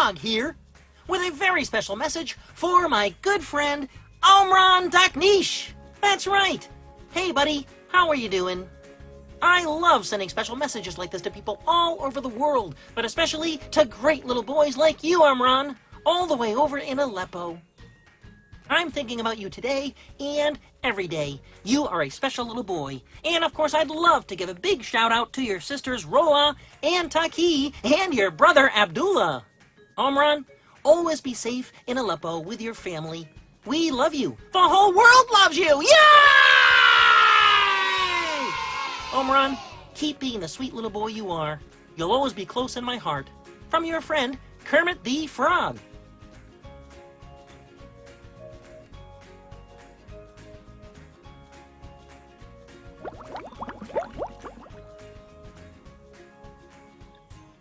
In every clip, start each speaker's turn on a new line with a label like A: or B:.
A: Frog here with a very special message for my good friend Omran Daknish. That's right. Hey, buddy, how are you doing? I love sending special messages like this to people all over the world, but especially to great little boys like you, Omran, all the way over in Aleppo. I'm thinking about you today and every day. You are a special little boy. And of course, I'd love to give a big shout out to your sisters Roa and Taki and your brother Abdullah. Omran, always be safe in Aleppo with your family. We love you. The whole world loves you. Yay! Omran, keep being the sweet little boy you are. You'll always be close in my heart. From your friend, Kermit the Frog.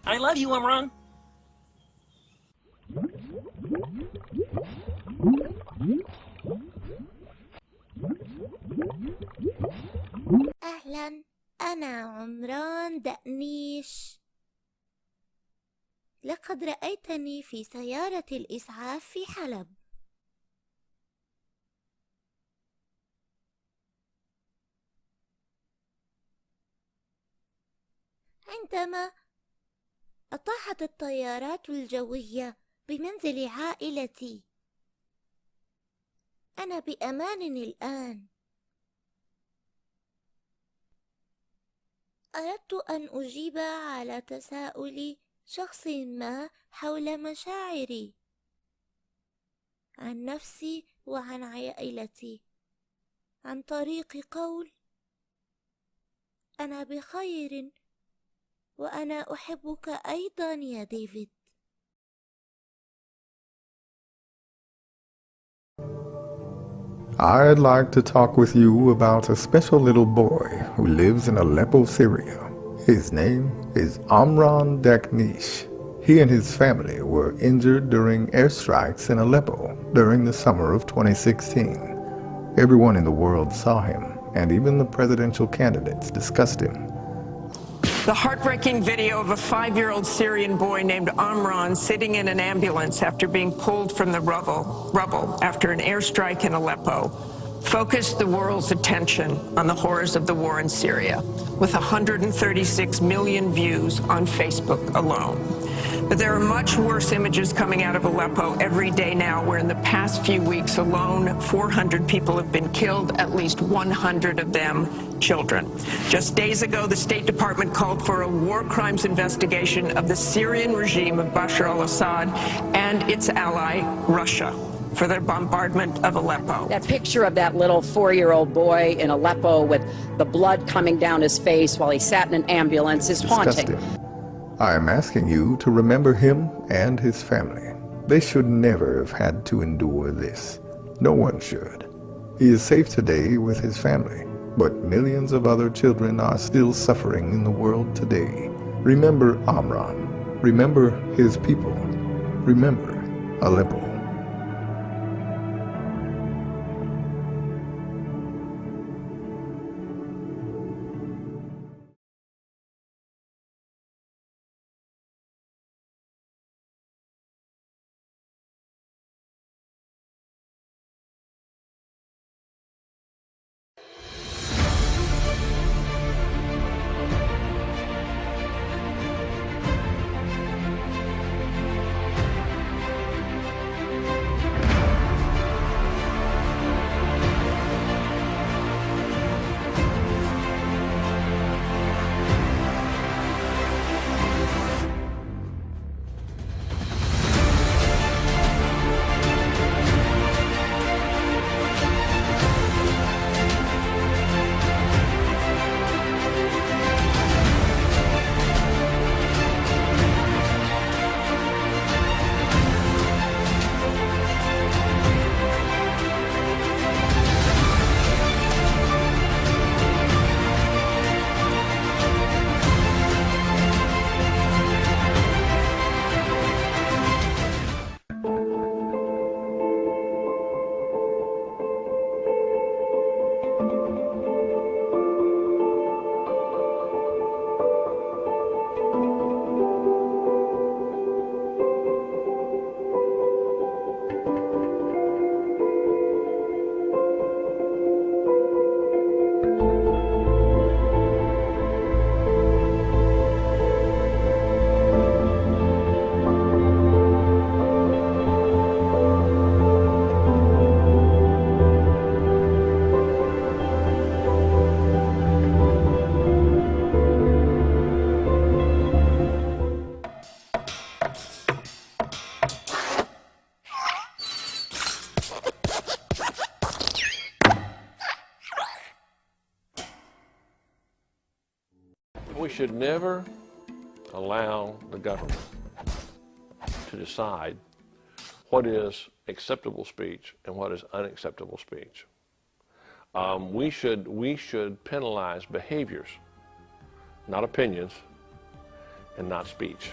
A: I love you, Omran.
B: أهلا، أنا عمران دقنيش. لقد رأيتني في سيارة الإسعاف في حلب. عندما أطاحت الطيارات الجوية بمنزل عائلتي. أنا بأمان الآن. أردت أن أجيب على تساؤل شخص ما حول مشاعري عن نفسي وعن عائلتي عن طريق قول أنا بخير وأنا أحبك أيضا يا ديفيد.
C: I'd like to talk with you about a special little boy who lives in Aleppo, Syria. His name is Omran Daknish. He and his family were injured during airstrikes in Aleppo during the summer of 2016. Everyone in the world saw him, and even the presidential candidates discussed him.
D: The heartbreaking video of a 5-year-old Syrian boy named Omran sitting in an ambulance after being pulled from the rubble after an airstrike in Aleppo focused the world's attention on the horrors of the war in Syria, with 136 million views on Facebook alone. But there are much worse images coming out of Aleppo every day now, where in the past few weeks alone, 400 people have been killed, at least 100 of them children. Just days ago, the State Department called for a war crimes investigation of the Syrian regime of Bashar al-Assad and its ally, Russia, for their bombardment of Aleppo.
E: That picture of that little 4-year-old boy in Aleppo with the blood coming down his face while he sat in an ambulance is haunting.
C: I am asking you to remember him and his family. They should never have had to endure this. No one should. He is safe today with his family, but millions of other children are still suffering in the world today. Remember Omran. Remember his people. Remember Aleppo.
F: We should never allow the government to decide what is acceptable speech and what is unacceptable speech. We should penalize behaviors, not opinions, and not speech.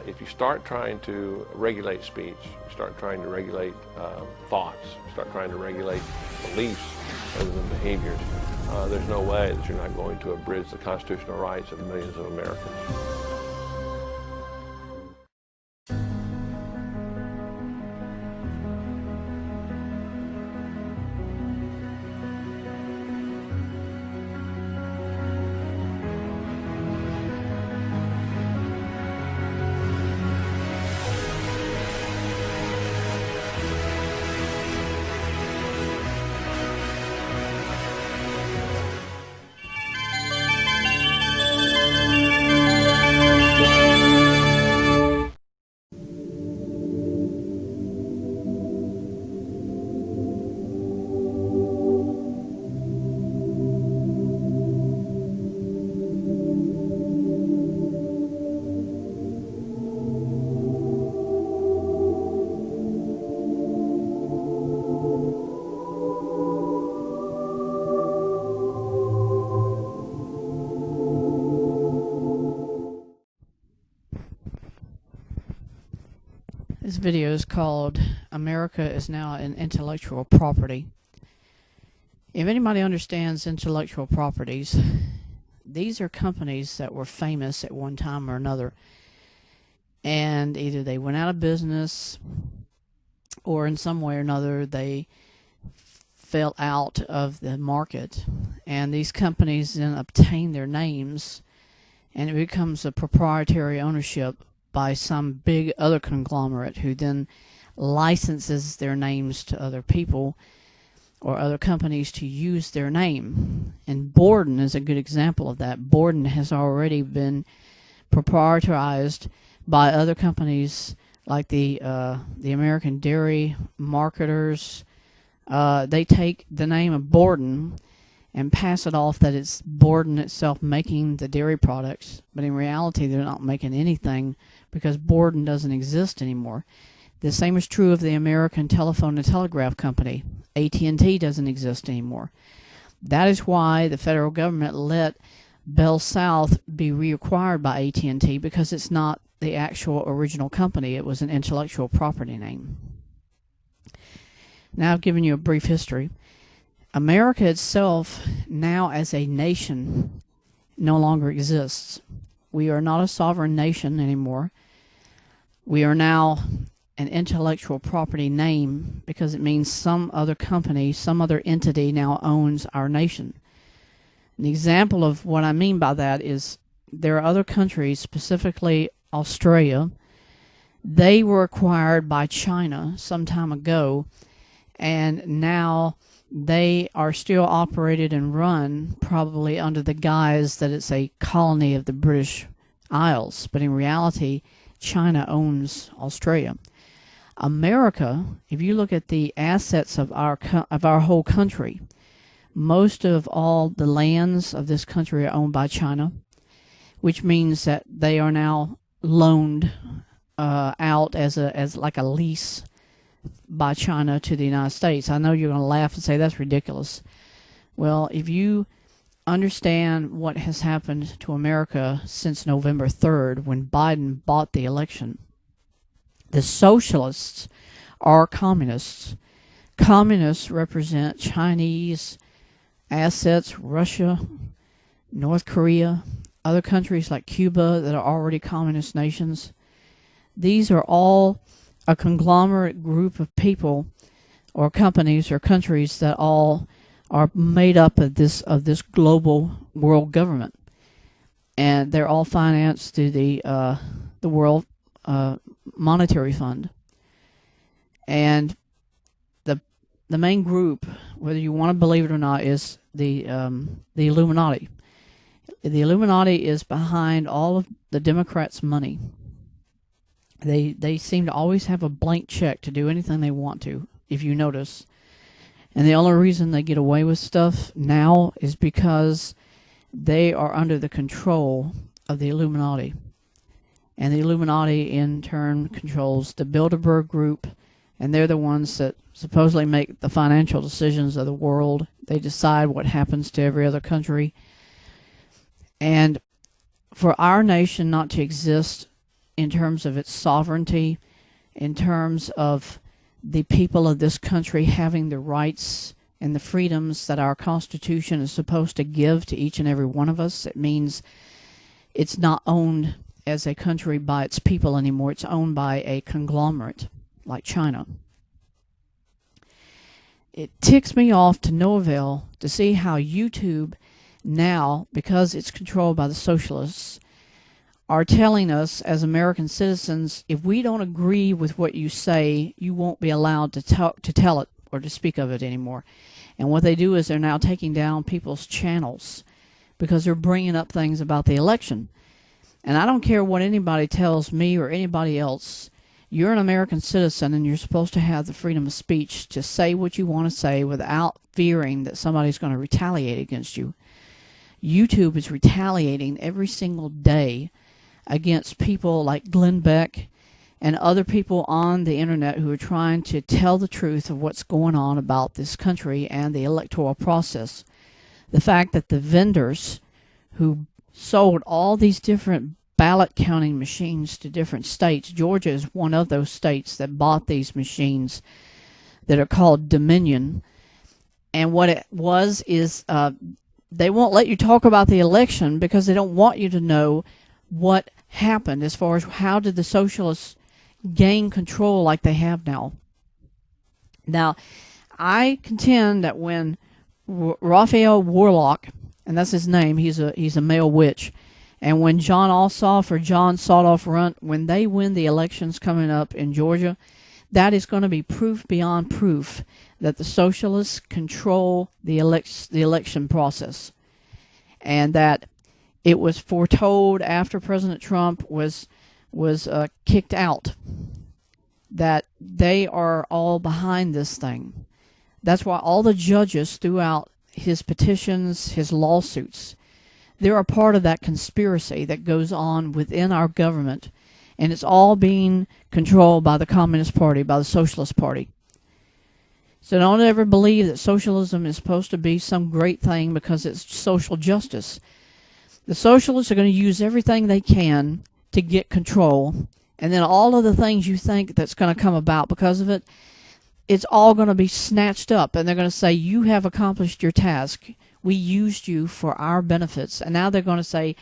F: If you start trying to regulate speech, you start trying to regulate thoughts, you start trying to regulate beliefs rather than behaviors, there's no way that you're not going to abridge the constitutional rights of millions of Americans.
G: This video is called America is Now an Intellectual Property. If anybody understands intellectual properties, these are companies that were famous at one time or another, and either they went out of business or in some way or another they fell out of the market, and these companies then obtain their names and it becomes a proprietary ownership by some big other conglomerate who then licenses their names to other people or other companies to use their name. And Borden is a good example of that. Borden has already been proprietarized by other companies like the American dairy marketers. They take the name of Borden and pass it off that it's Borden itself making the dairy products, but in reality they're not making anything because Borden doesn't exist anymore. The same is true of the American Telephone and Telegraph Company. AT&T doesn't exist anymore. That is why the federal government let Bell South be reacquired by AT&T, because it's not the actual original company. It was an intellectual property name. Now I've given you a brief history. America itself, now as a nation, no longer exists. We are not a sovereign nation anymore. We are now an intellectual property name because it means some other company, some other entity now owns our nation. An example of what I mean by that is there are other countries, specifically Australia. They were acquired by China some time ago, and now they are still operated and run probably under the guise that it's a colony of the British Isles, but in reality China owns Australia. America, if you look at the assets of our whole country, most of all the lands of this country are owned by China, which means that they are now loaned out as like a lease by China to the United States. I know you're going to laugh and say that's ridiculous. Well, if you understand what has happened to America since November 3rd, when Biden bought the election, the socialists are communists. Communists represent Chinese assets, Russia, North Korea, other countries like Cuba that are already communist nations. These are all a conglomerate group of people or companies or countries that all are made up of this global world government, and they're all financed through the World Monetary Fund. And the main group, whether you want to believe it or not, is the Illuminati. The Illuminati is behind all of the Democrats' money. They seem to always have a blank check to do anything they want to, if you notice. And the only reason they get away with stuff now is because they are under the control of the Illuminati. And the Illuminati, in turn, controls the Bilderberg Group, and they're the ones that supposedly make the financial decisions of the world. They decide what happens to every other country. And for our nation not to exist in terms of its sovereignty, in terms of the people of this country having the rights and the freedoms that our Constitution is supposed to give to each and every one of us, it means it's not owned as a country by its people anymore. It's owned by a conglomerate like China. It ticks me off to no avail to see how YouTube now, because it's controlled by the socialists, are telling us as American citizens, if we don't agree with what you say, you won't be allowed to tell it or to speak of it anymore. And what they do is they're now taking down people's channels because they're bringing up things about the election. And I don't care what anybody tells me or anybody else. You're an American citizen, and you're supposed to have the freedom of speech to say what you want to say without fearing that somebody's going to retaliate against you. YouTube is retaliating every single day against people like Glenn Beck and other people on the internet who are trying to tell the truth of what's going on about this country and the electoral process. The fact that the vendors who sold all these different ballot counting machines to different states. Georgia is one of those states that bought these machines that are called Dominion. And what it was is they won't let you talk about the election because they don't want you to know what happened as far as how did the socialists gain control like they have now. Now, I contend that when Raphael Warlock, and that's his name, he's a male witch, and when John Ossoff or John Sawed-Off-Runt, when they win the elections coming up in Georgia, that is going to be proof beyond proof that the socialists control the election process, and that it was foretold after President Trump was kicked out that they are all behind this thing. That's why all the judges throughout his petitions, his lawsuits, they're a part of that conspiracy that goes on within our government, and it's all being controlled by the Communist Party, by the Socialist Party. So don't ever believe that socialism is supposed to be some great thing because it's social justice. The socialists are going to use everything they can to get control, and then all of the things you think that's going to come about because of it, it's all going to be snatched up, and they're going to say, you have accomplished your task. We used you for our benefits. And now they're going to say,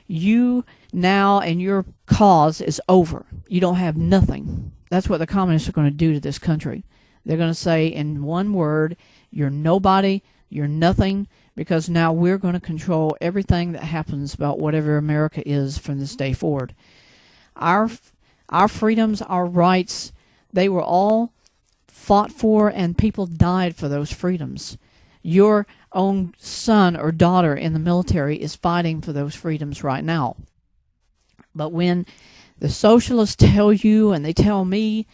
G: you now and your cause is over. You don't have nothing. That's what the communists are going to do to this country. They're going to say in one word, you're nobody, you're nothing, because now we're going to control everything that happens about whatever America is from this day forward. Our freedoms, our rights, they were all fought for, and people died for those freedoms. Your own son or daughter in the military is fighting for those freedoms right now. But when the socialists tell you, and they tell me,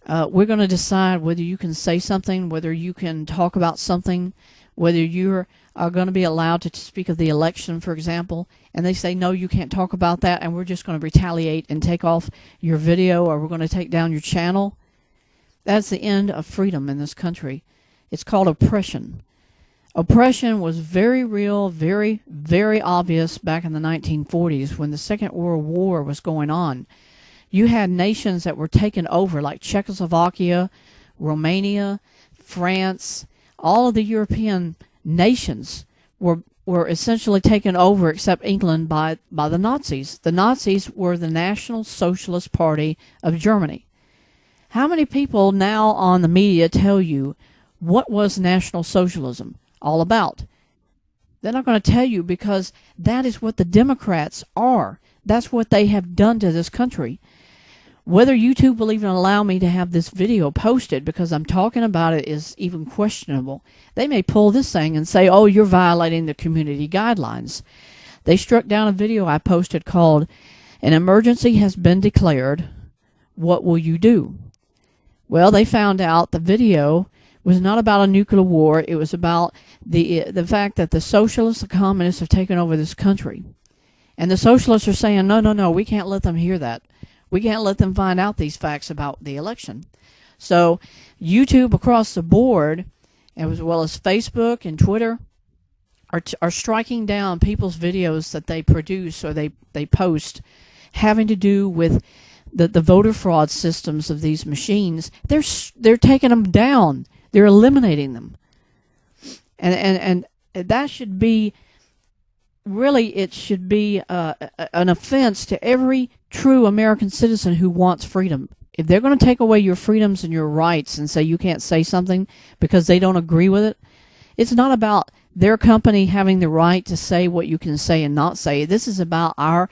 G: we're going to decide whether you can say something, whether you can talk about something, whether you are going to be allowed to speak of the election, for example, and they say, no, you can't talk about that, and we're just going to retaliate and take off your video, or we're going to take down your channel. That's the end of freedom in this country. It's called oppression. Oppression was very real, very, very obvious back in the 1940s when the Second World War was going on. You had nations that were taken over, like Czechoslovakia, Romania, France. All of the European nations were essentially taken over, except England, by the Nazis. The Nazis were the National Socialist Party of Germany. How many people now on the media tell you what was National Socialism all about? They're not going to tell you, because that is what the Democrats are. That's what they have done to this country. Whether YouTube will even allow me to have this video posted because I'm talking about it is even questionable. They may pull this thing and say, oh, you're violating the community guidelines. They struck down a video I posted called, "An Emergency Has Been Declared. What Will You Do?" Well, they found out the video was not about a nuclear war. It was about the fact that the socialists, the communists have taken over this country. And the socialists are saying, no, we can't let them hear that. We can't let them find out these facts about the election. So YouTube across the board, as well as Facebook and Twitter, are striking down people's videos that they produce or they post having to do with the voter fraud systems of these machines. They're taking them down. They're eliminating them. And that should be, really, it should be an offense to every true American citizen who wants freedom. If they're going to take away your freedoms and your rights and say you can't say something because they don't agree with it, it's not about their company having the right to say what you can say and not say. This is about our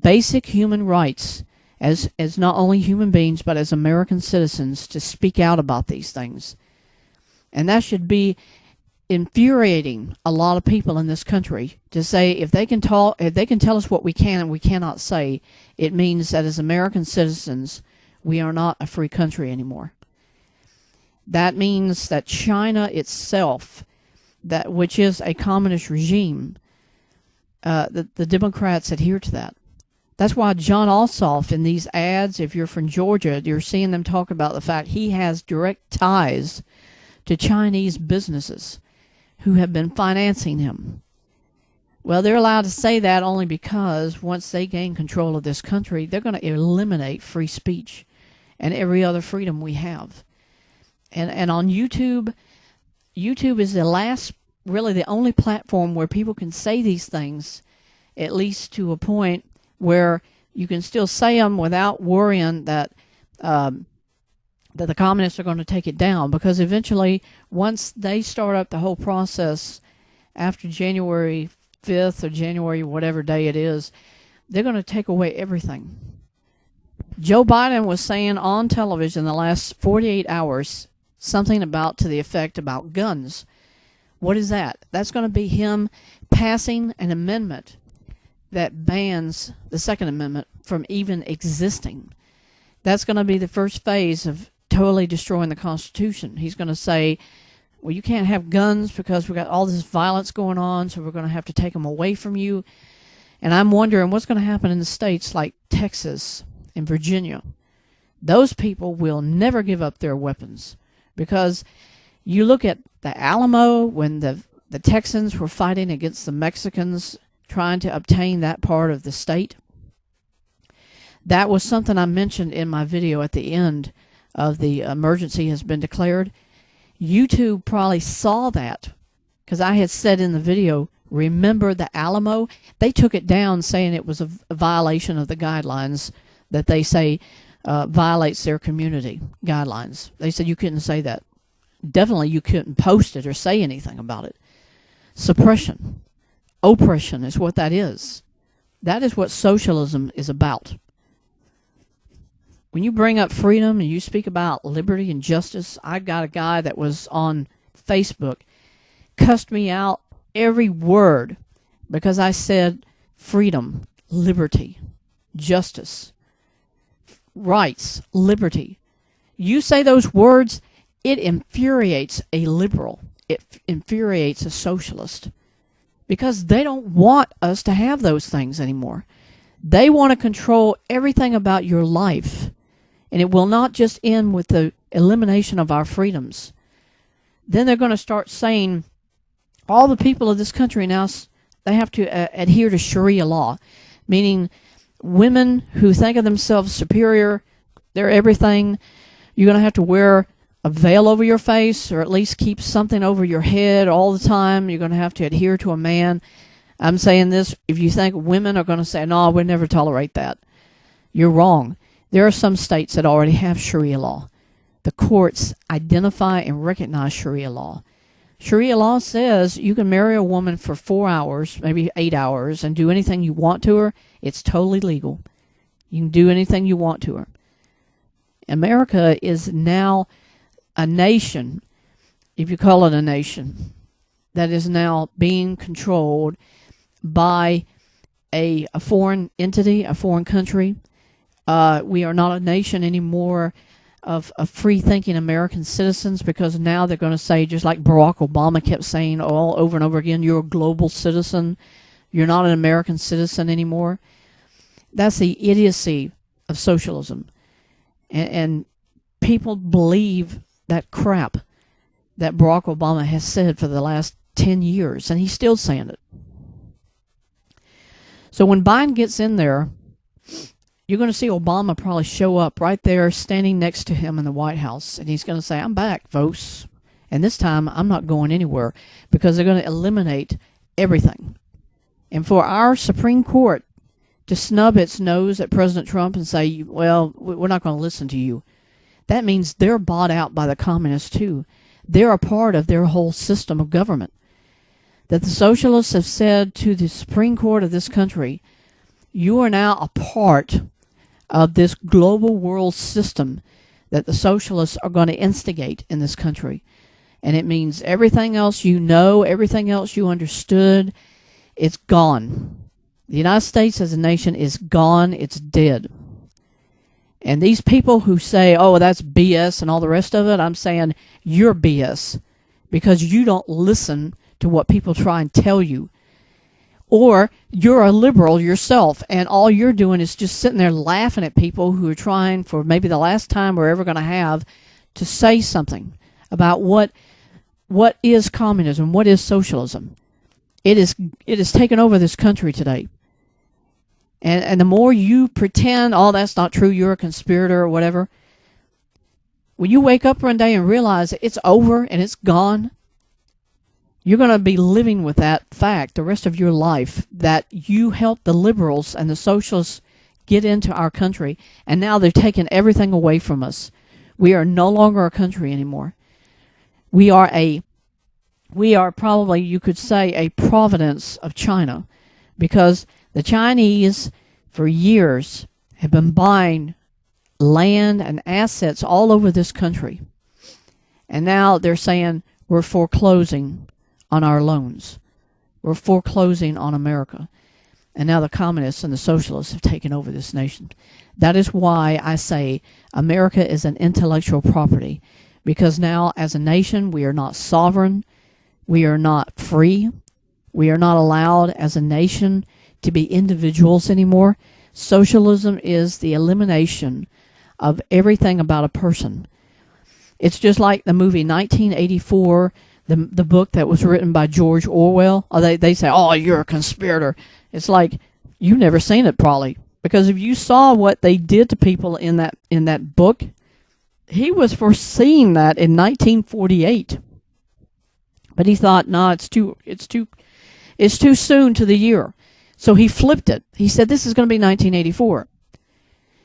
G: basic human rights as not only human beings but as American citizens to speak out about these things. And that should be infuriating a lot of people in this country to say if they can tell us what we can and we cannot say, it means that as American citizens we are not a free country anymore. That means that China itself, which is a communist regime, the Democrats adhere to that. That's why John Ossoff in these ads, if you're from Georgia, you're seeing them talk about the fact he has direct ties to Chinese businesses who have been financing him. Well, they're allowed to say that only because once they gain control of this country, they're going to eliminate free speech and every other freedom we have. And on YouTube is the only platform where people can say these things, at least to a point where you can still say them without worrying that the communists are going to take it down. Because eventually, once they start up the whole process after January 5th or January whatever day it is, they're going to take away everything. Joe Biden was saying on television the last 48 hours something to the effect about guns. What is that? That's going to be him passing an amendment that bans the Second Amendment from even existing. That's going to be the first phase of totally destroying the Constitution. He's going to say, well, you can't have guns because we've got all this violence going on, so we're going to have to take them away from you. And I'm wondering what's going to happen in the states like Texas and Virginia. Those people will never give up their weapons, because you look at the Alamo when the Texans were fighting against the Mexicans trying to obtain that part of the state. That was something I mentioned in my video at the end of the emergency has been declared. YouTube probably saw that, because I had said in the video, remember the Alamo? They took it down saying it was a violation of the guidelines that they say violates their community guidelines. They said you couldn't say that. Definitely you couldn't post it or say anything about it. Suppression. Oppression is what that is. That is what socialism is about. When you bring up freedom and you speak about liberty and justice, I got a guy that was on Facebook, cussed me out every word because I said freedom, liberty, justice, rights, liberty. You say those words, it infuriates a liberal. It infuriates a socialist, because they don't want us to have those things anymore. They want to control everything about your life. And it will not just end with the elimination of our freedoms. Then they're going to start saying all the people of this country now, they have to adhere to Sharia law, meaning women who think of themselves superior, they're everything. You're going to have to wear a veil over your face, or at least keep something over your head all the time. You're going to have to adhere to a man. I'm saying this, if you think women are going to say, no, we'll never tolerate that, you're wrong. There are some states that already have Sharia law. The courts identify and recognize Sharia law. Sharia law says you can marry a woman for 4 hours, maybe 8 hours, and do anything you want to her. It's totally legal. You can do anything you want to her. America is now a nation, if you call it a nation, that is now being controlled by a foreign entity, a foreign country. We are not a nation anymore of free-thinking American citizens, because now they're going to say, just like Barack Obama kept saying all over and over again, you're a global citizen. You're not an American citizen anymore. That's the idiocy of socialism. And people believe that crap that Barack Obama has said for the last 10 years, and he's still saying it. So when Biden gets in there, you're going to see Obama probably show up right there standing next to him in the White House, and he's going to say, I'm back, folks. And this time, I'm not going anywhere, because they're going to eliminate everything. And for our Supreme Court to snub its nose at President Trump and say, well, we're not going to listen to you, that means they're bought out by the communists too. They're a part of their whole system of government. That the socialists have said to the Supreme Court of this country, you are now a part of this global world system that the socialists are going to instigate in this country. And it means everything else you know, everything else you understood, it's gone. The United States as a nation is gone. It's dead. And these people who say, oh, that's BS and all the rest of it, I'm saying you're BS, because you don't listen to what people try and tell you. Or you're a liberal yourself, and all you're doing is just sitting there laughing at people who are trying, for maybe the last time we're ever going to have, to say something about what is communism, what is socialism. It is taken over this country today. And the more you pretend, oh, that's not true, you're a conspirator or whatever, when you wake up one day and realize it's over and it's gone, you're going to be living with that fact the rest of your life, that you helped the liberals and the socialists get into our country, and now they're taking everything away from us. We are no longer a country anymore. We are probably, you could say, a providence of China, because the Chinese, for years, have been buying land and assets all over this country. And now they're saying we're foreclosing on our loans. We're foreclosing on America. And now the communists and the socialists have taken over this nation. That is why I say America is an intellectual property, because now as a nation we are not sovereign, we are not free, we are not allowed as a nation to be individuals anymore. Socialism is the elimination of everything about a person. It's just like the movie 1984, the book that was written by George Orwell. They say, oh, you're a conspirator. It's like, you've never seen it probably, because if you saw what they did to people in that book, he was foreseeing that in 1948. But he thought, no, it's too soon to the year. So he flipped it. He said, this is going to be 1984.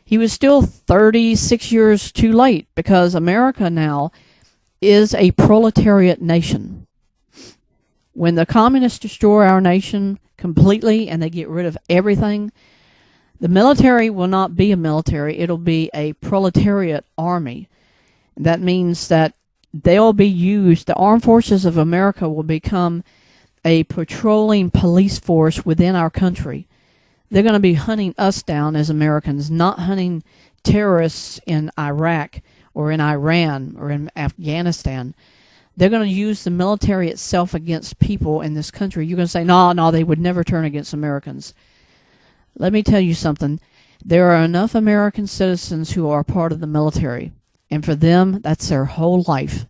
G: He was still 36 years too late, because America now is a proletariat nation. When the communists destroy our nation completely and they get rid of everything, the military will not be a military. It'll be a proletariat army. That means that they'll be used, the armed forces of America will become a patrolling police force within our country. They're going to be hunting us down as Americans, not hunting terrorists in Iraq or in Iran or in Afghanistan. They're going to use the military itself against people in this country. You're going to say, no, they would never turn against Americans. Let me tell you something. There are enough American citizens who are part of the military, and for them, that's their whole life.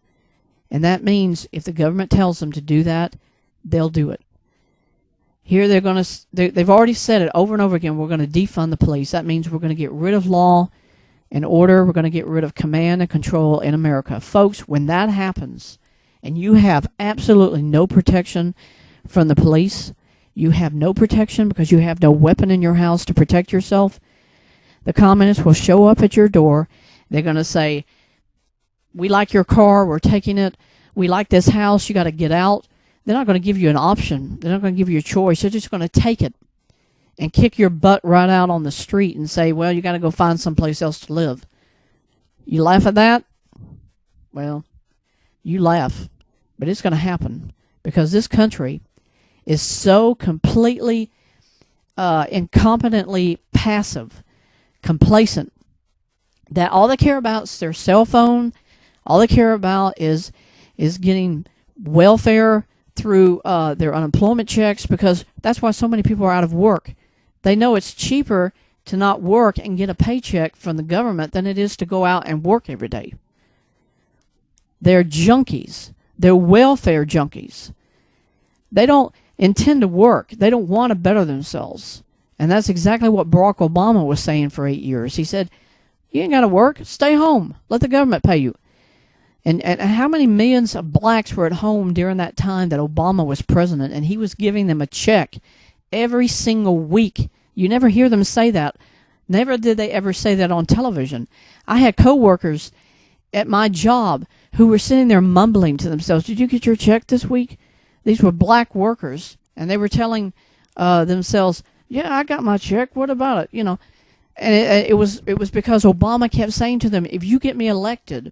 G: And that means if the government tells them to do that, they'll do it. Here they've already said it over and over again, we're going to defund the police. That means we're going to get rid of law and order. We're going to get rid of command and control in America. Folks, when that happens and you have absolutely no protection from the police, you have no protection because you have no weapon in your house to protect yourself, the communists will show up at your door. They're going to say, we like your car, we're taking it. We like this house, you got to get out. They're not going to give you an option. They're not going to give you a choice. They're just going to take it and kick your butt right out on the street and say, well, you got to go find someplace else to live. You laugh at that? Well, you laugh. But it's going to happen because this country is so completely incompetently passive, complacent, that all they care about is their cell phone. All they care about is getting welfare through their unemployment checks, because that's why so many people are out of work. They know it's cheaper to not work and get a paycheck from the government than it is to go out and work every day. They're junkies. They're welfare junkies. They don't intend to work. They don't want to better themselves. And that's exactly what Barack Obama was saying for 8 years. He said, you ain't got to work. Stay home. Let the government pay you. And how many millions of blacks were at home during that time that Obama was president, and he was giving them a check every single week? You never hear them say that. Never did they ever say that on television. I had coworkers at my job who were sitting there mumbling to themselves, did you get your check this week? These were black workers, and they were telling themselves, yeah, I got my check. What about it? You know, and it was because Obama kept saying to them, if you get me elected,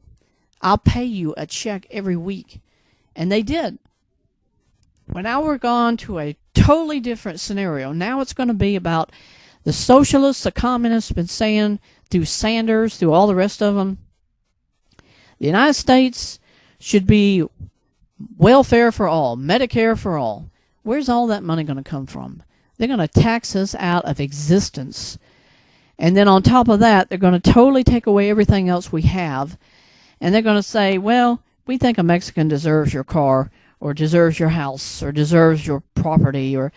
G: I'll pay you a check every week. And they did. Well, now we're gone to a totally different scenario. Now it's going to be about the socialists, the communists, been saying through Sanders, through all the rest of them, the United States should be welfare for all, Medicare for all. Where's all that money going to come from? They're going to tax us out of existence. And then on top of that, they're going to totally take away everything else we have. And they're going to say, well, we think a Mexican deserves your car, or deserves your house, or deserves your property. Or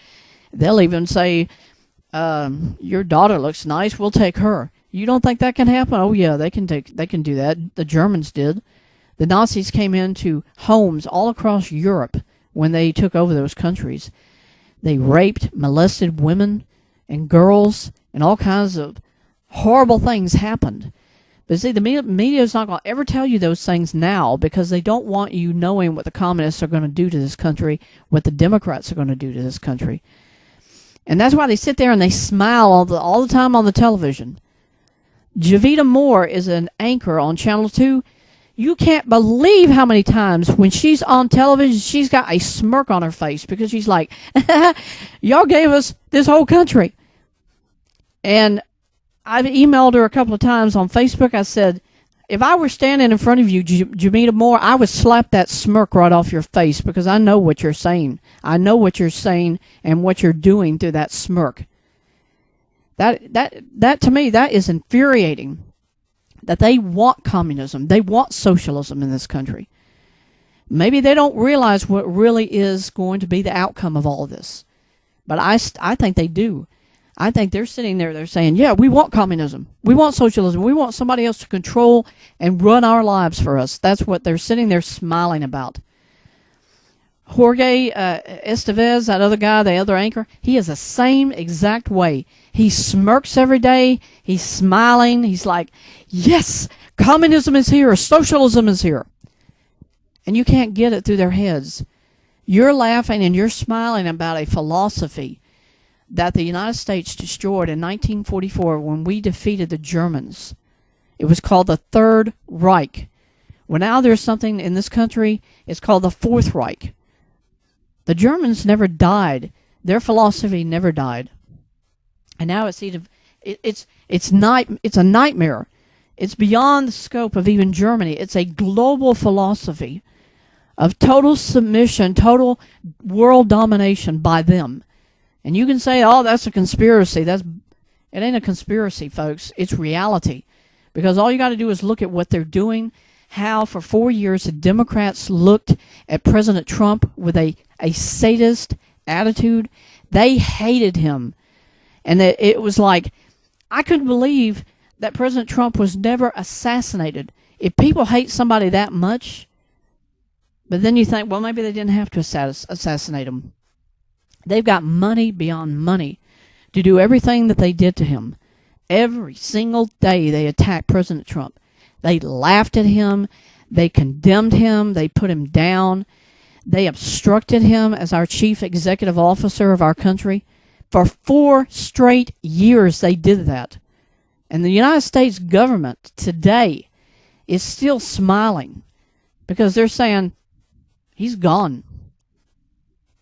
G: they'll even say, your daughter looks nice, we'll take her. You don't think that can happen? Oh yeah, they can do that. The Germans did. The Nazis came into homes all across Europe when they took over those countries. They raped, molested women and girls, and all kinds of horrible things happened. But see, the media is not going to ever tell you those things now, because they don't want you knowing what the communists are going to do to this country, what the Democrats are going to do to this country. And that's why they sit there and they smile all the time on the television. Javita Moore is an anchor on Channel 2. You can't believe how many times when she's on television, she's got a smirk on her face, because she's like, y'all gave us this whole country. And I've emailed her a couple of times on Facebook. I said, if I were standing in front of you, Jamita Moore, I would slap that smirk right off your face, because I know what you're saying. I know what you're saying and what you're doing through that smirk. That to me, that is infuriating. That they want communism. They want socialism in this country. Maybe they don't realize what really is going to be the outcome of all of this. But I think they do. I think they're sitting there, they're saying, yeah, we want communism. We want socialism. We want somebody else to control and run our lives for us. That's what they're sitting there smiling about. Jorge Estevez, that other guy, the other anchor, he is the same exact way. He smirks every day. He's smiling. He's like, yes, communism is here. Socialism is here. And you can't get it through their heads. You're laughing and you're smiling about a philosophy that the United States destroyed in 1944 when we defeated the Germans. It was called the Third Reich. Well, now there's something in this country, it's called the Fourth Reich. The Germans never died. Their philosophy never died. And now it's a nightmare. It's beyond the scope of even Germany. It's a global philosophy of total submission, total world domination by them. And you can say, oh, that's a conspiracy. It ain't a conspiracy, folks. It's reality. Because all you got to do is look at what they're doing, how for 4 years the Democrats looked at President Trump with a sadist attitude. They hated him. And it was like, I couldn't believe that President Trump was never assassinated. If people hate somebody that much, but then you think, well, maybe they didn't have to assassinate him. They've got money beyond money to do everything that they did to him. Every single day they attacked President Trump. They laughed at him. They condemned him. They put him down. They obstructed him as our chief executive officer of our country. For 4 straight years they did that. And the United States government today is still smiling because they're saying, he's gone.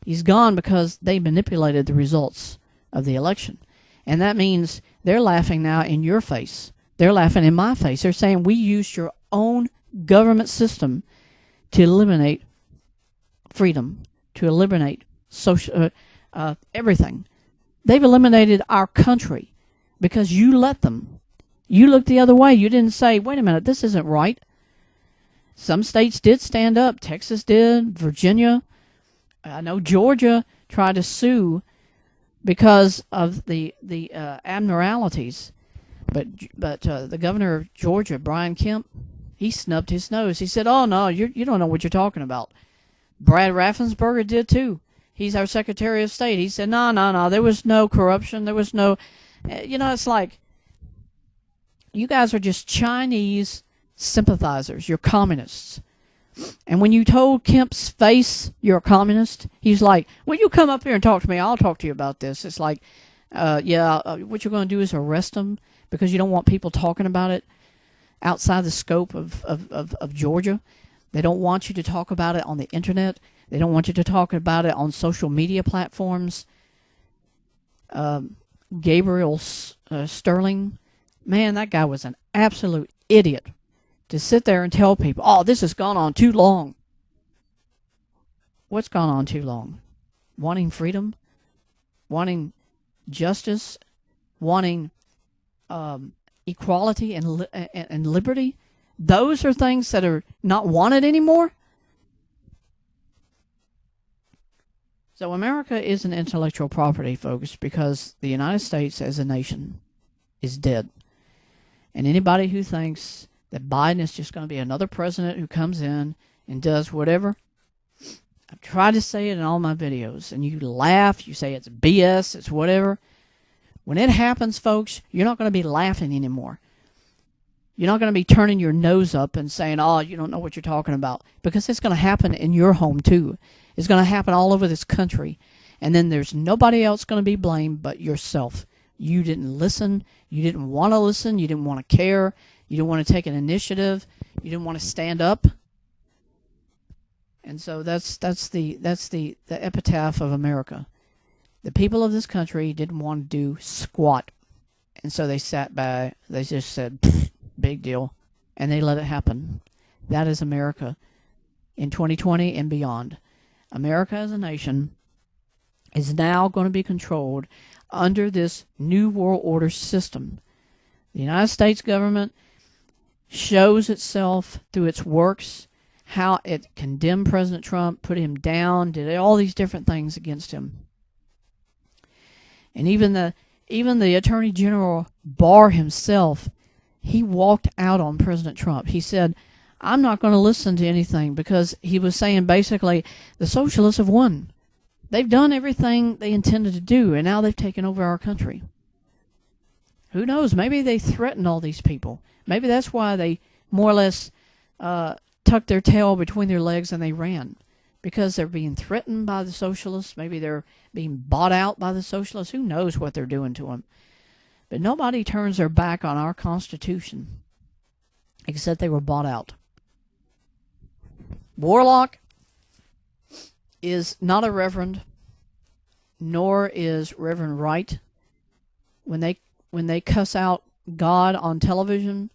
G: He's gone because they manipulated the results of the election. And that means they're laughing now in your face. They're laughing in my face. They're saying we used your own government system to eliminate freedom, to eliminate social everything. They've eliminated our country because you let them. You looked the other way. You didn't say, wait a minute, this isn't right. Some states did stand up. Texas did. Virginia. I know Georgia tried to sue because of the abnormalities. But the governor of Georgia, Brian Kemp, he snubbed his nose. He said, oh, no, you don't know what you're talking about. Brad Raffensperger did, too. He's our Secretary of State. He said, no, there was no corruption. There was no... it's like, you guys are just Chinese sympathizers. You're communists. And when you told Kemp's face you're a communist, he's like, well, you come up here and talk to me. I'll talk to you about this. It's like, what you're going to do is arrest them because you don't want people talking about it outside the scope of Georgia. They don't want you to talk about it on the internet. They don't want you to talk about it on social media platforms. Gabriel Sterling, man, that guy was an absolute idiot to sit there and tell people, oh, this has gone on too long. What's gone on too long? Wanting freedom? Wanting justice? Wanting equality and liberty? Those are things that are not wanted anymore? So America is an intellectual property, folks, because the United States as a nation is dead. And anybody who thinks that Biden is just going to be another president who comes in and does whatever, I've tried to say it in all my videos, and you laugh, you say it's BS, it's whatever. When it happens, folks, you're not going to be laughing anymore. You're not going to be turning your nose up and saying, oh, you don't know what you're talking about, because it's going to happen in your home, too. It's going to happen all over this country. And then there's nobody else going to be blamed but yourself. You didn't listen. You didn't want to listen. You didn't want to care. You didn't want to take an initiative. You didn't want to stand up. And so that's the epitaph of America. The people of this country didn't want to do squat. And so they sat by. They just said, big deal. And they let it happen. That is America in 2020 and beyond. America as a nation is now going to be controlled under this New World Order system. The United States government shows itself through its works how it condemned President Trump, put him down, did all these different things against him. And even the Attorney General Barr himself, he walked out on President Trump. He said, I'm not going to listen to anything, because he was saying basically the socialists have won. They've done everything they intended to do, and now they've taken over our country. Who knows? Maybe they threatened all these people. Maybe that's why they more or less tucked their tail between their legs and they ran, because they're being threatened by the socialists. Maybe they're being bought out by the socialists. Who knows what they're doing to them? But nobody turns their back on our Constitution except they were bought out. Warlock is not a reverend, nor is Reverend Wright. When they cuss out God on television,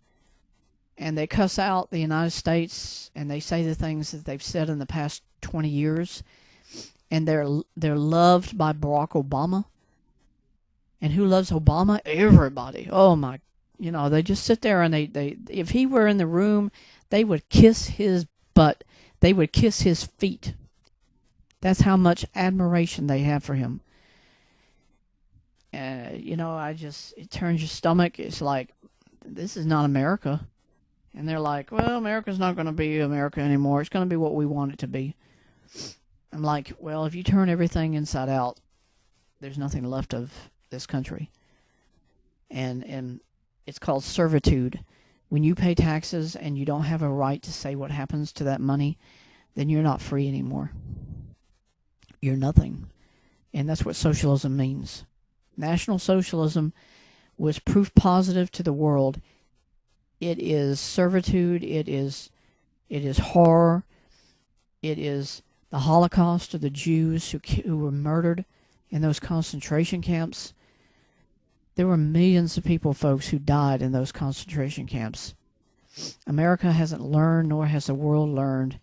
G: and they cuss out the United States, and they say the things that they've said in the past 20 years, and they're loved by Barack Obama. And who loves Obama? Everybody. Oh my, they just sit there and they if he were in the room, they would kiss his butt. They would kiss his feet. That's how much admiration they have for him. It turns your stomach. It's like, this is not America. And they're like, well, America's not going to be America anymore. It's going to be what we want it to be. I'm like, well, if you turn everything inside out, there's nothing left of this country. And it's called servitude. When you pay taxes and you don't have a right to say what happens to that money, then you're not free anymore. You're nothing. And that's what socialism means. National Socialism was proof positive to the world. It is servitude. It is horror. It is the Holocaust of the Jews who were murdered in those concentration camps. There were millions of people, folks, who died in those concentration camps. America hasn't learned, nor has the world learned.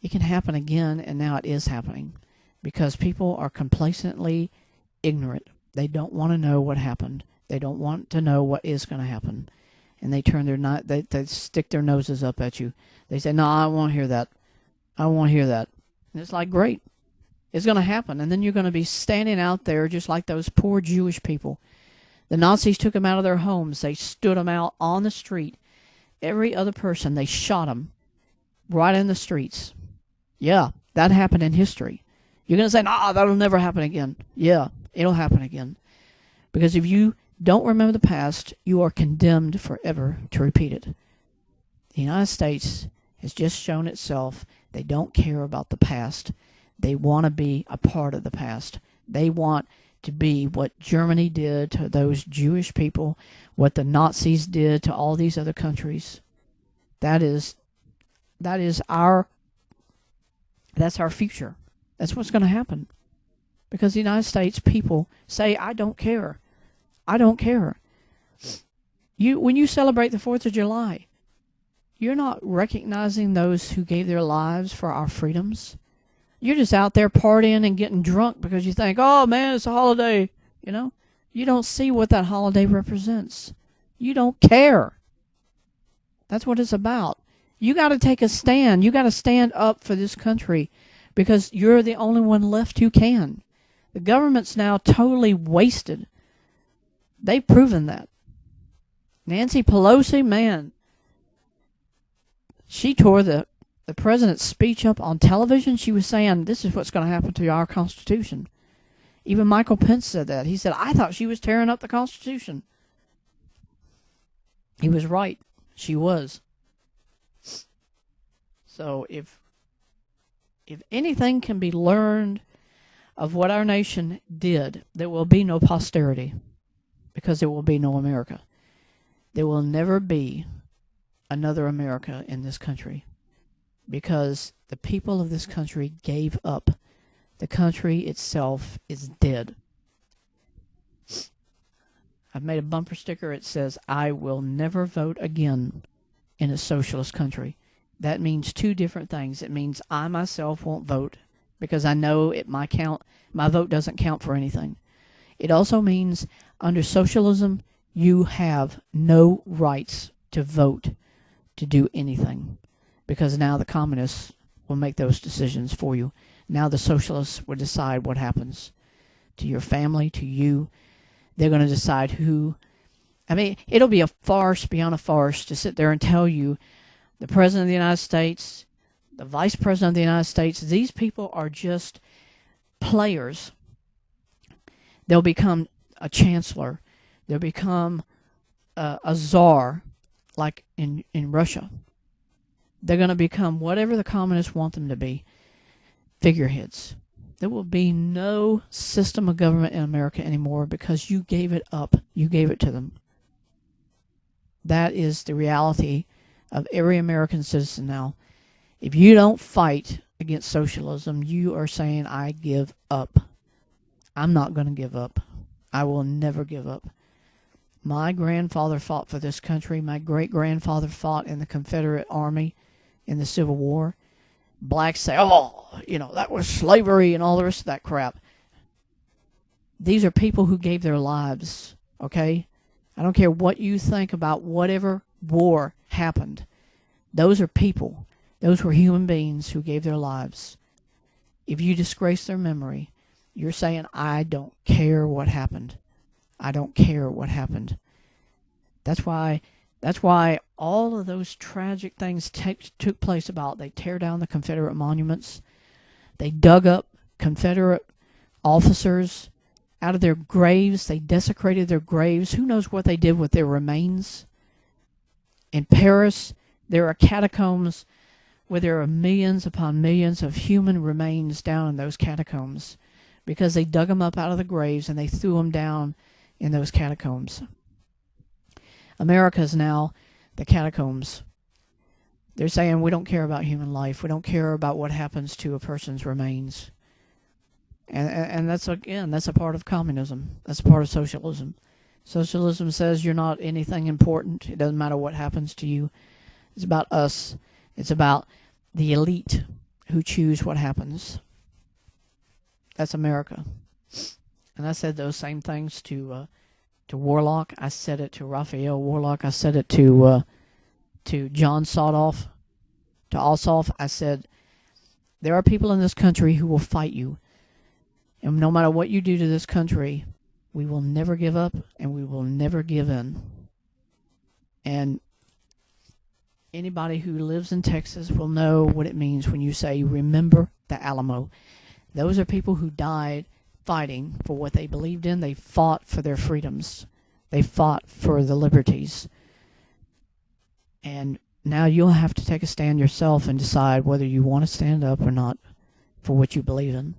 G: It can happen again, and now it is happening, because people are complacently ignorant. They don't want to know what happened. They don't want to know what is going to happen. And they turn they stick their noses up at you. They say, no, I won't hear that. I won't hear that. And it's like, great. It's going to happen. And then you're going to be standing out there just like those poor Jewish people. The Nazis took them out of their homes. They stood them out on the street. Every other person, they shot them right in the streets. Yeah, that happened in history. You're going to say, nah, that'll never happen again. Yeah, it'll happen again. Because if you don't remember the past, you are condemned forever to repeat it. The United States has just shown itself they don't care about the past. They want to be a part of the past. They want to be what Germany did to those Jewish people, what the Nazis did to all these other countries. That's our future. That's what's going to happen. Because the United States people say, I don't care. I don't care. When you celebrate the 4th of July, you're not recognizing those who gave their lives for our freedoms. You're just out there partying and getting drunk because you think, oh man, it's a holiday. You know, you don't see what that holiday represents. You don't care. That's what it's about. You got to take a stand. You got to stand up for this country because you're the only one left who can. The government's now totally wasted. They've proven that. Nancy Pelosi, man, she tore the president's speech up on television. She was saying, this is what's going to happen to our Constitution. Even Michael Pence said that. He said, I thought she was tearing up the Constitution. He was right. She was. So if anything can be learned of what our nation did, there will be no posterity, because there will be no America. There will never be another America in this country, because the people of this country gave up. The country itself is dead. I've made a bumper sticker. It says, I will never vote again in a socialist country. That means two different things. It means I myself won't vote because I know my vote doesn't count for anything. It also means under socialism, you have no rights to vote to do anything, because now the communists will make those decisions for you. Now the socialists will decide what happens to your family, to you. They're going to decide who. I mean, it'll be a farce beyond a farce to sit there and tell you the President of the United States, the Vice President of the United States, these people are just players. They'll become a chancellor. They'll become a czar, like in Russia. They're going to become whatever the communists want them to be, figureheads. There will be no system of government in America anymore because you gave it up. You gave it to them. That is the reality of every American citizen now. If you don't fight against socialism, you are saying, I give up. I'm not going to give up. I will never give up. My grandfather fought for this country. My great-grandfather fought in the Confederate Army in the Civil War. Blacks say, oh, that was slavery and all the rest of that crap. These are people who gave their lives, okay? I don't care what you think about whatever war happened. Those are people. Those were human beings who gave their lives. If you disgrace their memory, you're saying, I don't care what happened. I don't care what happened. That's why all of those tragic things took place about. They tear down the Confederate monuments. They dug up Confederate officers out of their graves. They desecrated their graves. Who knows what they did with their remains? In Paris, there are catacombs where there are millions upon millions of human remains down in those catacombs because they dug them up out of the graves and they threw them down in those catacombs. America is now the catacombs. They're saying we don't care about human life. We don't care about what happens to a person's remains. And that's a part of communism. That's a part of socialism. Socialism says you're not anything important. It doesn't matter what happens to you. It's about us. It's about the elite who choose what happens. That's America. And I said those same things to Warlock. I said it to Raphael Warlock. I said it to John Sodoff, to Ossoff. I said, there are people in this country who will fight you. And no matter what you do to this country, we will never give up and we will never give in. And anybody who lives in Texas will know what it means when you say, remember the Alamo. Those are people who died fighting for what they believed in. They fought for their freedoms. They fought for the liberties. And now you'll have to take a stand yourself and decide whether you want to stand up or not for what you believe in.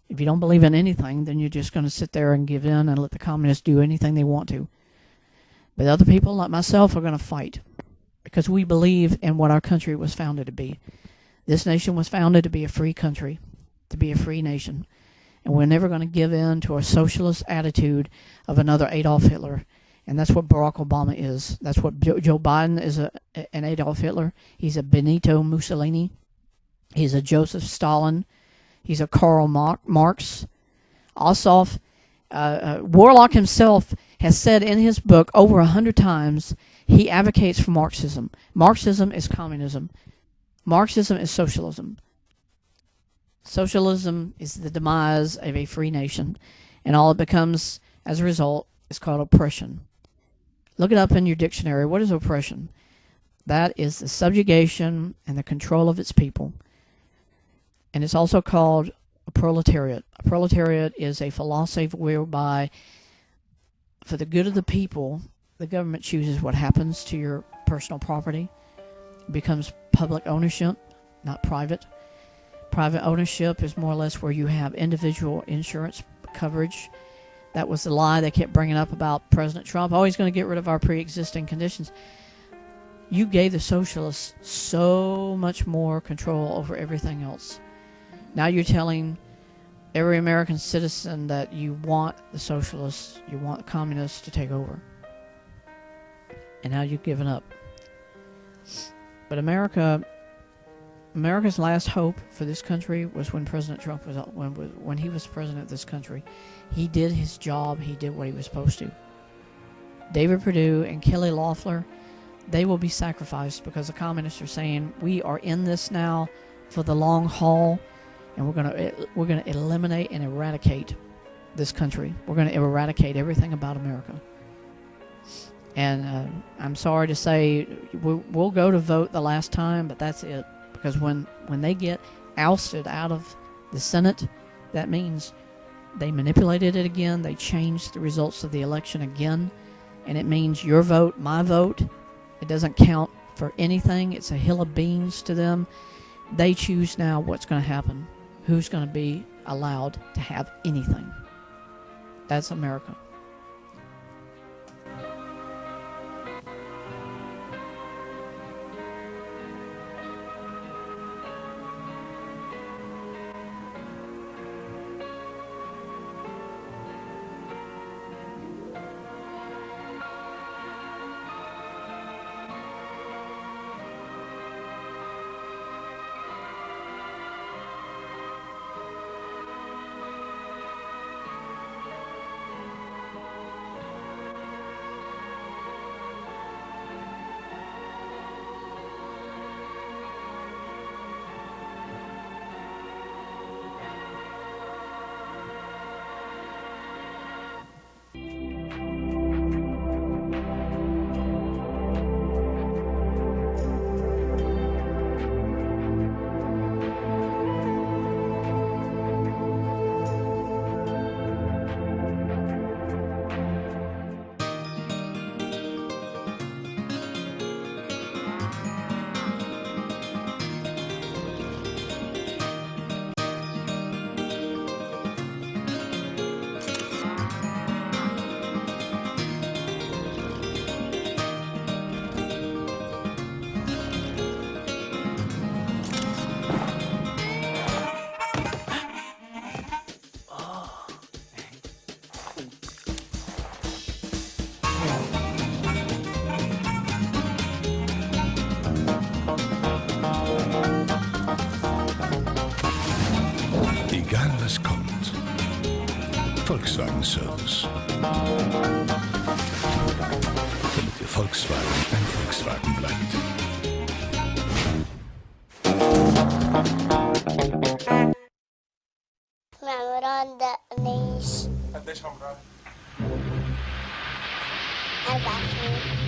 G: If you don't believe in anything, then you're just going to sit there and give in and let the communists do anything they want to. But other people like myself are going to fight because we believe in what our country was founded to be. This nation was founded to be a free country, to be a free nation. And we're never going to give in to a socialist attitude of another Adolf Hitler. And that's what Barack Obama is. That's what Joe Biden is, an Adolf Hitler. He's a Benito Mussolini. He's a Joseph Stalin. He's a Karl Marx. Ossoff, Warlock himself has said in his book over 100 times he advocates for Marxism. Marxism is communism. Marxism is socialism. Socialism is the demise of a free nation. And all it becomes as a result is called oppression. Look it up in your dictionary. What is oppression? That is the subjugation and the control of its people. And it's also called a proletariat. A proletariat is a philosophy whereby, for the good of the people, the government chooses what happens to your personal property. It becomes public ownership, not private. Private ownership is more or less where you have individual insurance coverage. That was the lie they kept bringing up about President Trump. Oh, he's going to get rid of our pre-existing conditions. You gave the socialists so much more control over everything else. Now you're telling every American citizen that you want the socialists, you want the communists to take over. And now you've given up. But America's last hope for this country was when President Trump was when he was president of this country. He did his job. He did what he was supposed to. David Perdue and Kelly Loeffler, they will be sacrificed because the communists are saying we are in this now for the long haul, and we're gonna eliminate and eradicate this country. We're gonna eradicate everything about America. And I'm sorry to say we'll go to vote the last time, but that's it. Because when they get ousted out of the Senate, that means they manipulated it again. They changed the results of the election again. And it means your vote, my vote, it doesn't count for anything. It's a hill of beans to them. They choose now what's going to happen. Who's going to be allowed to have anything. That's America.
H: Volkswagen Service. Damit Ihr Volkswagen ein Volkswagen bleibt.
I: عمران دقنيش.
J: قديش عمرك؟
I: 4 سنين.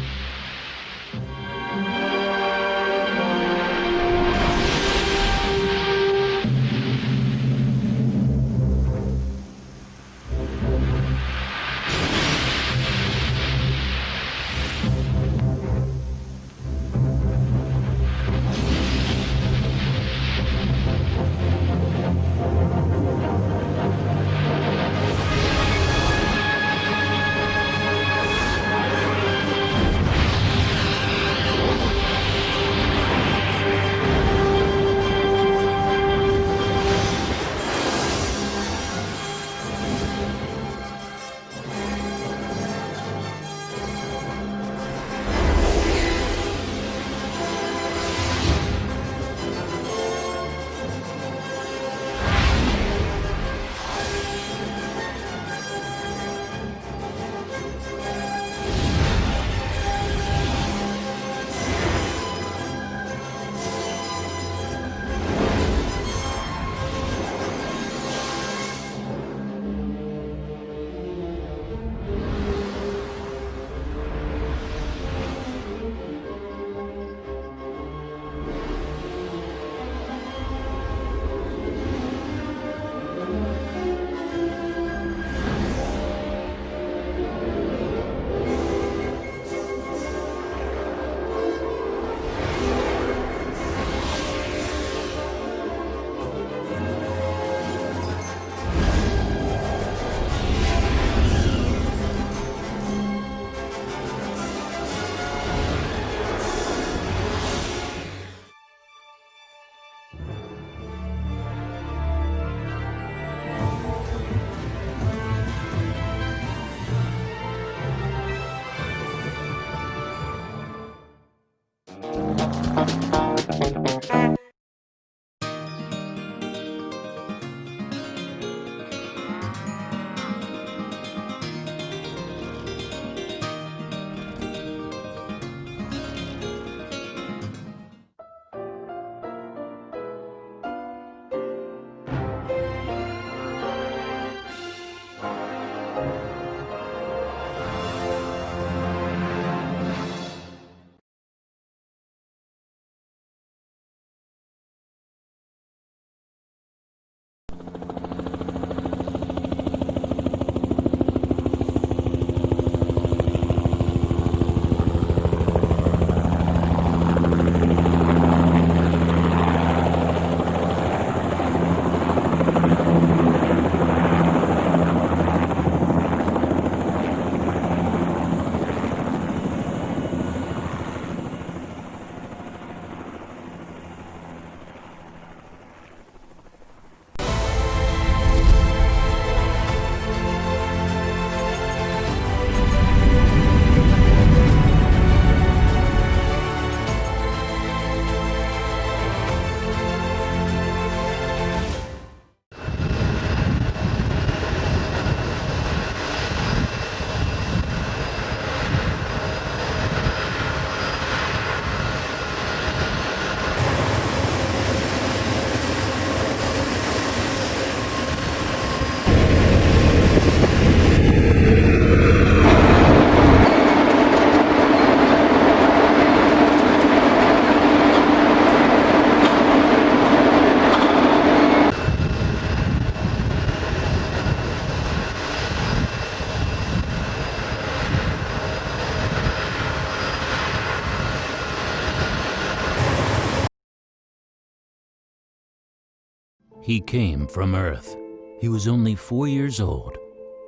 K: He came from Earth. He was only 4 years old.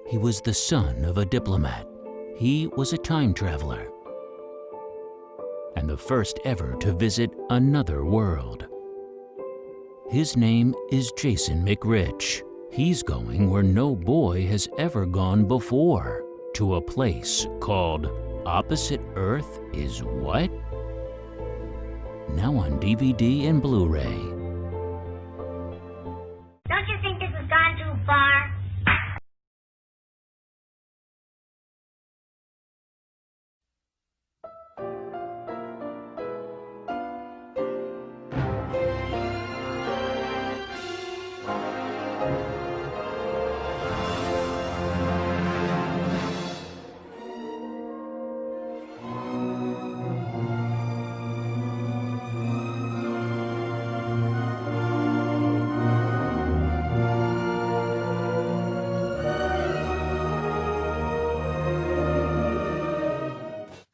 K: He was the son of a diplomat. He was a time traveler and the first ever to visit another world. His name is Jason McRitch. He's going where no boy has ever gone before, to a place called Opposite Earth is What? Now on DVD and Blu-ray.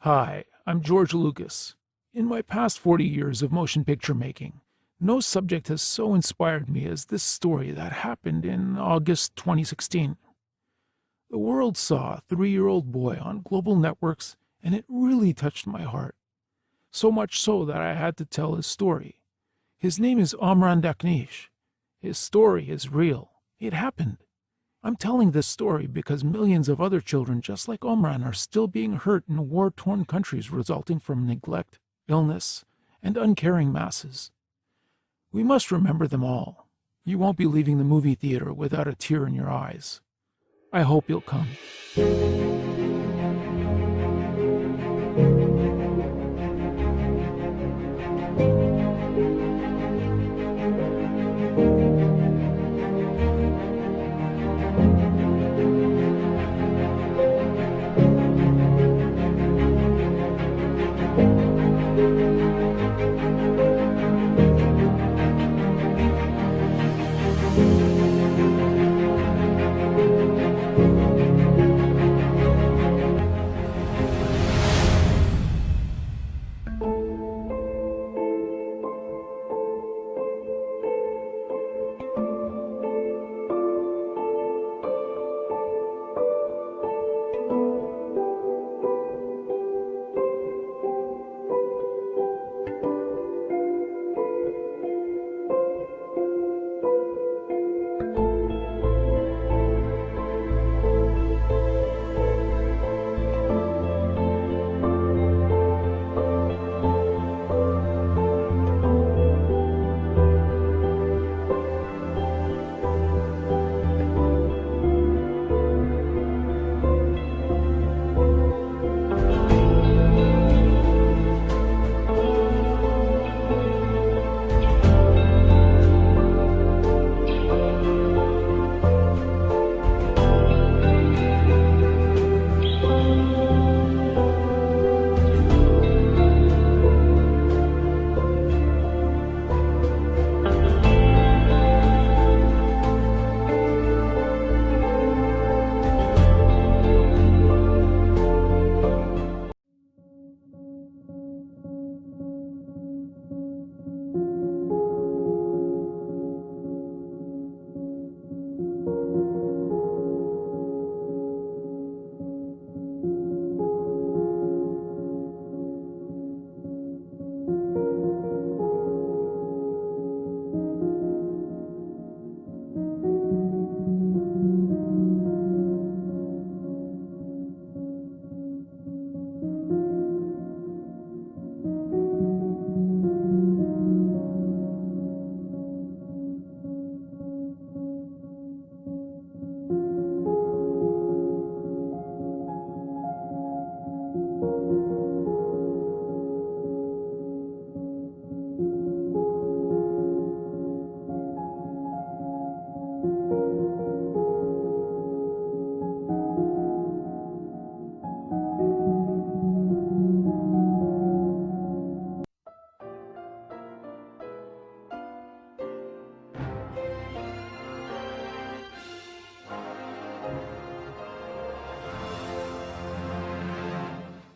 J: Hi, I'm George Lucas. In my past 40 years of motion picture making, no subject has so inspired me as this story that happened in August 2016. The world saw a 3-year-old boy on global networks, and it really touched my heart. So much so that I had to tell his story. His name is Omran Daknish. His story is real. It happened. I'm telling this story because millions of other children just like Omran are still being hurt in war-torn countries resulting from neglect, illness, and uncaring masses. We must remember them all. You won't be leaving the movie theater without a tear in your eyes. I hope you'll come.